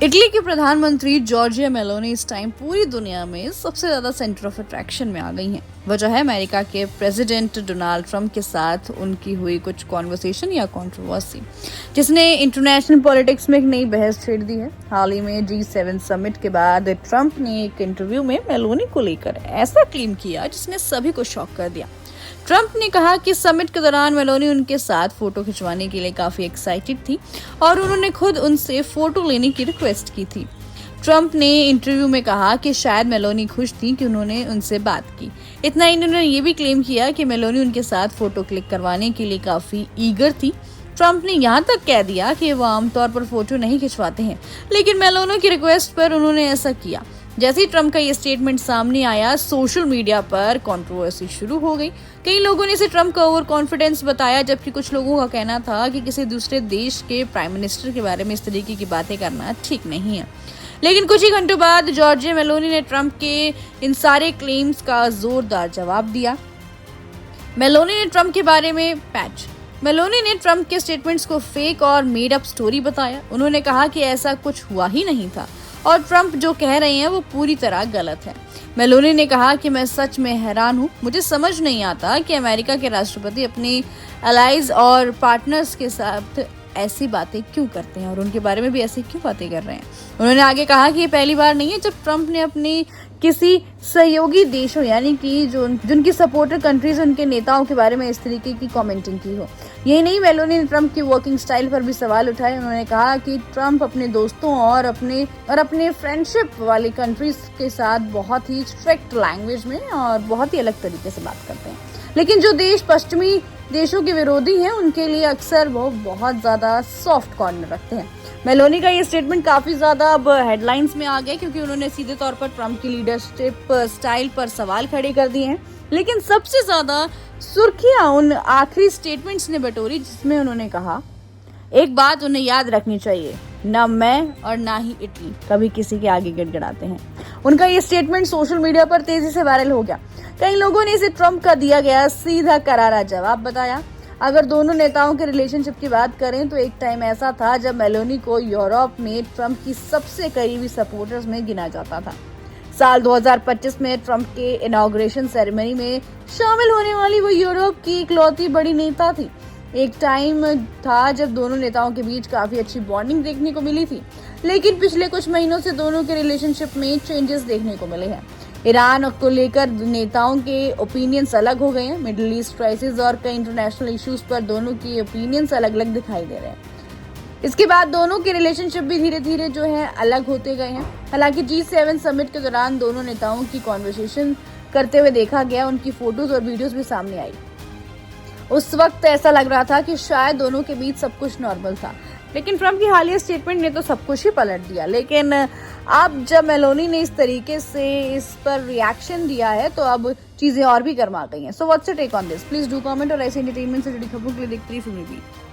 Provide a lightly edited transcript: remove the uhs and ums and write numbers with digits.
Italy के प्रधानमंत्री Giorgia Meloni इस टाइम पूरी दुनिया में सबसे ज्यादा सेंटर ऑफ अट्रैक्शन में आ गई हैं। वजह है अमेरिका के प्रेसिडेंट डोनाल्ड ट्रंप के साथ उनकी हुई कुछ कॉन्वर्सेशन या कंट्रोवर्सी, जिसने इंटरनेशनल पॉलिटिक्स में एक नई बहस छेड़ दी है। हाल ही में G7 समिट के बाद ट्रंप ने एक इंटरव्यू में मेलोनी को लेकर ऐसा क्लेम किया जिसने सभी को शॉक कर दिया। ट्रंप ने कहा कि समिट के दौरान मेलोनी उनके साथ फोटो खिंचवाने के लिए काफी एक्साइटेड थी और उन्होंने खुद उनसे फोटो लेने की रिक्वेस्ट की थी। ट्रंप ने इंटरव्यू में कहा कि शायद मेलोनी खुश थी कि उन्होंने उनसे बात की। इतना ही उन्होंने ये भी क्लेम किया कि मेलोनी उनके साथ फोटो क्लिक करवाने के लिए काफी ईगर थी। ट्रंप ने यहाँ तक कह दिया कि वो आमतौर पर फोटो नहीं खिंचवाते हैं, लेकिन मेलोनी की रिक्वेस्ट पर उन्होंने ऐसा किया। जैसे ही ट्रंप का ये स्टेटमेंट सामने आया, सोशल मीडिया पर कंट्रोवर्सी शुरू हो गई। कई लोगों ने इसे ट्रंप का ओवर कॉन्फिडेंस बताया, जबकि कुछ लोगों का कहना था कि किसी दूसरे देश के प्राइम मिनिस्टर के बारे में इस तरीके की बातें करना ठीक नहीं है। लेकिन कुछ ही घंटों बाद जॉर्जिया मेलोनी ने ट्रंप के इन सारे क्लेम्स का जोरदार जवाब दिया। मेलोनी ने ट्रंप के स्टेटमेंट्स को फेक और मेड अप स्टोरी बताया। उन्होंने कहा कि ऐसा कुछ हुआ ही नहीं था और ट्रंप जो कह रहे हैं वो पूरी तरह गलत है। मेलोनी ने कहा कि मैं सच में हैरान हूँ, मुझे समझ नहीं आता कि अमेरिका के राष्ट्रपति अपने अलाइज और पार्टनर्स के साथ ऐसी बातें क्यों करते हैं और उनके बारे में भी ऐसी क्यों बातें कर रहे हैं। उन्होंने आगे कहा कि ये पहली बार नहीं है जब ट्रंप ने अपने किसी सहयोगी देशों यानी कि जिनकी सपोर्टर कंट्रीज उनके नेताओं के बारे में इस तरीके की कमेंटिंग की हो। यही नहीं, मेलोनी ने ट्रंप की वर्किंग स्टाइल पर भी सवाल उठाए। उन्होंने कहा कि ट्रंप अपने दोस्तों और अपने फ्रेंडशिप वाली कंट्रीज के साथ बहुत ही स्ट्रिक्ट लैंग्वेज में और बहुत ही अलग तरीके से बात करते हैं, लेकिन जो देश पश्चिमी देशों के विरोधी हैं उनके लिए अक्सर वो बहुत ज्यादा सॉफ्ट कॉर्नर रखते हैं। मेलोनी का ये स्टेटमेंट काफी ज्यादा अब हेडलाइंस में आ गया क्योंकि उन्होंने सीधे तौर पर ट्रंप की लीडरशिप स्टाइल पर सवाल खड़े कर दिए हैं। लेकिन सबसे ज्यादा सुर्खियां उन आखिरी स्टेटमेंट्स ने बटोरी जिसमें उन्होंने कहा, एक बात उन्हें याद रखनी चाहिए, न मैं और ना ही इटली कभी किसी के आगे गिड़गिड़ाते हैं। उनका ये स्टेटमेंट सोशल मीडिया पर तेजी से वायरल हो गया। कई लोगों ने इसे ट्रंप का दिया गया सीधा करारा जवाब बताया। अगर दोनों नेताओं के रिलेशनशिप की बात करें तो एक टाइम ऐसा था जब मेलोनी को यूरोप में ट्रंप की सबसे करीबी सपोर्टर्स में गिना जाता था। साल 2025 में ट्रंप के इनॉग्रेशन सेरेमनी में शामिल होने वाली वो यूरोप की इकलौती बड़ी नेता थी। एक टाइम था जब दोनों नेताओं के बीच काफी अच्छी बॉन्डिंग देखने को मिली थी, लेकिन पिछले कुछ महीनों से दोनों के रिलेशनशिप में चेंजेस देखने को मिले हैं। ईरान को लेकर नेताओं के ओपिनियंस अलग हो गए हैं। मिडिल ईस्ट क्राइसिस और कई इंटरनेशनल इश्यूज पर दोनों के ओपिनियंस अलग अलग दिखाई दे रहे हैं। इसके बाद दोनों के रिलेशनशिप भी धीरे धीरे जो है अलग होते गए हैं। हालांकि G7 समिट के दौरान दोनों नेताओं की कॉन्वर्सेशन करते हुए देखा गया, उनकी फोटोज और वीडियोस भी सामने आई। उस वक्त ऐसा लग रहा था कि शायद दोनों के बीच सब कुछ नॉर्मल था, लेकिन ट्रंप की हालिया स्टेटमेंट ने तो सब कुछ ही पलट दिया। लेकिन अब जब मेलोनी ने इस तरीके से इस पर रिएक्शन दिया है तो अब चीजें और भी गर्मा गई हैं। So what's your take on this? Please do comment और ऐसे एंटरटेनमेंट से जुड़ी खबरों के लिए देखते रहिए फिल्मी बीट।